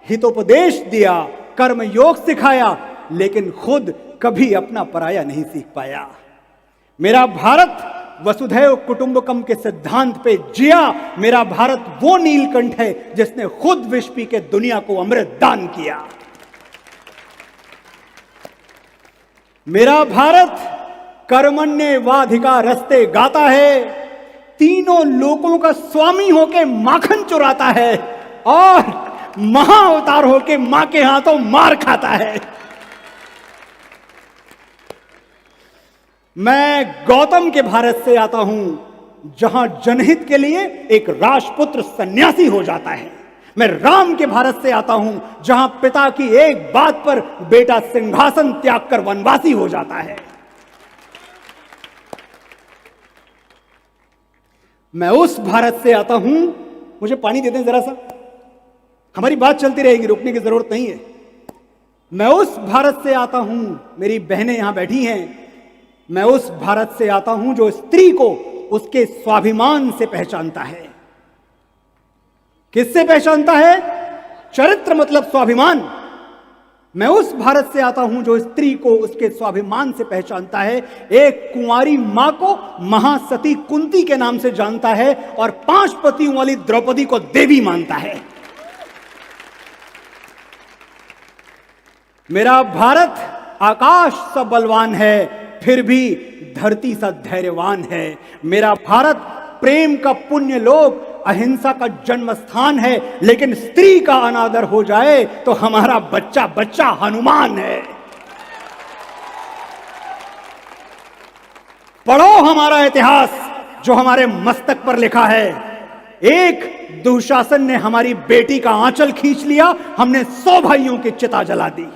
हितोपदेश दिया, कर्म योग सिखाया, लेकिन खुद कभी अपना पराया नहीं सीख पाया। मेरा भारत वसुधैव कुटुंबकम के सिद्धांत पे जिया। मेरा भारत वो नीलकंठ है जिसने खुद विष पी के दुनिया को अमृत दान किया। मेरा भारत कर्मण्येवाधिकारस्ते गाता है, तीनों लोगों का स्वामी होके माखन चुराता है और महाअवतार होके मां के हाथों मार खाता है। मैं गौतम के भारत से आता हूं जहां जनहित के लिए एक राजपुत्र सन्यासी हो जाता है। मैं राम के भारत से आता हूं जहां पिता की एक बात पर बेटा सिंहासन त्याग कर वनवासी हो जाता है। मैं उस भारत से आता हूं, मुझे पानी दे दें जरा सा, हमारी बात चलती रहेगी, रुकने की जरूरत नहीं है। मैं उस भारत से आता हूं, मेरी बहनें यहां बैठी हैं, मैं उस भारत से आता हूं जो स्त्री को उसके स्वाभिमान से पहचानता है। किससे पहचानता है? चरित्र मतलब स्वाभिमान। मैं उस भारत से आता हूं जो स्त्री को उसके स्वाभिमान से पहचानता है, एक कुंवारी मां को महासती कुंती के नाम से जानता है और 5 पतियों वाली द्रौपदी को देवी मानता है। मेरा भारत आकाश सा बलवान है, फिर भी धरती सा धैर्यवान है। मेरा भारत प्रेम का पुण्य लोक, अहिंसा का जन्म स्थान है, लेकिन स्त्री का अनादर हो जाए तो हमारा बच्चा बच्चा हनुमान है। पढ़ो हमारा इतिहास जो हमारे मस्तक पर लिखा है। एक दुशासन ने हमारी बेटी का आंचल खींच लिया, हमने 100 भाइयों की चिता जला दी।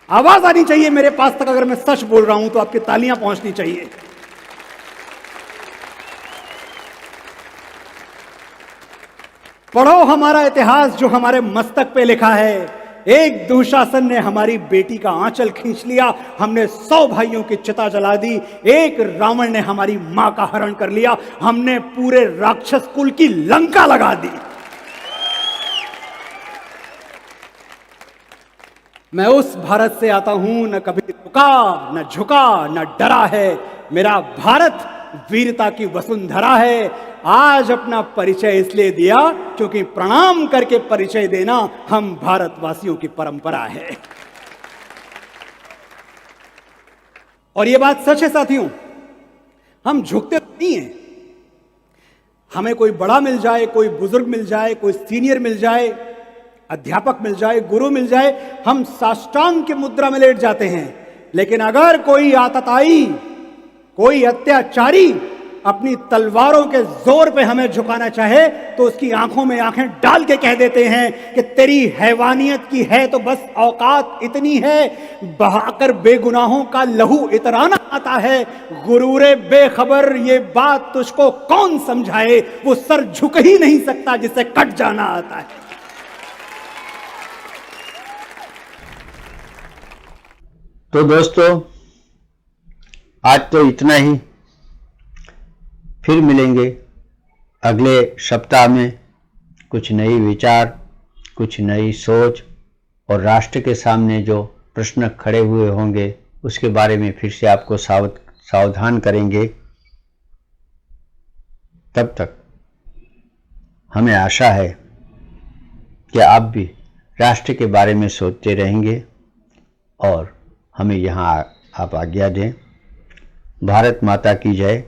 आवाज आनी चाहिए मेरे पास तक, अगर मैं सच बोल रहा हूं तो आपकी तालियां पहुंचनी चाहिए। पढ़ो हमारा इतिहास जो हमारे मस्तक पे लिखा है। एक दुशासन ने हमारी बेटी का आंचल खींच लिया, हमने 100 भाइयों की चिता जला दी। एक रावण ने हमारी मां का हरण कर लिया, हमने पूरे राक्षस कुल की लंका लगा दी। मैं उस भारत से आता हूं, न कभी रुका, न झुका, न डरा है। मेरा भारत वीरता की वसुंधरा है। आज अपना परिचय इसलिए दिया क्योंकि प्रणाम करके परिचय देना हम भारतवासियों की परंपरा है। और यह बात सच है साथियों, हम झुकते नहीं हैं। हमें कोई बड़ा मिल जाए, कोई बुजुर्ग मिल जाए, कोई सीनियर मिल जाए, अध्यापक मिल जाए, गुरु मिल जाए, हम साष्टांग की मुद्रा में लेट जाते हैं। लेकिन अगर कोई आतताई, कोई अत्याचारी अपनी तलवारों के जोर पे हमें झुकाना चाहे तो उसकी आंखों में आंखें डाल के कह देते हैं कि तेरी हैवानियत की है तो बस औकात इतनी है, बहाकर बेगुनाहों का लहू इतराना आता है। गुरूरे बेखबर ये बात तुझको कौन समझाए, वो सर झुक ही नहीं सकता जिसे कट जाना आता है। तो दोस्तों, आज तो इतना ही। फिर मिलेंगे अगले सप्ताह में कुछ नई विचार, कुछ नई सोच और राष्ट्र के सामने जो प्रश्न खड़े हुए होंगे उसके बारे में फिर से आपको सावधान करेंगे। तब तक हमें आशा है कि आप भी राष्ट्र के बारे में सोचते रहेंगे और हमें यहाँ आप आज्ञा दें। भारत माता की जय।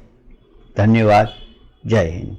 धन्यवाद। जय हिंद।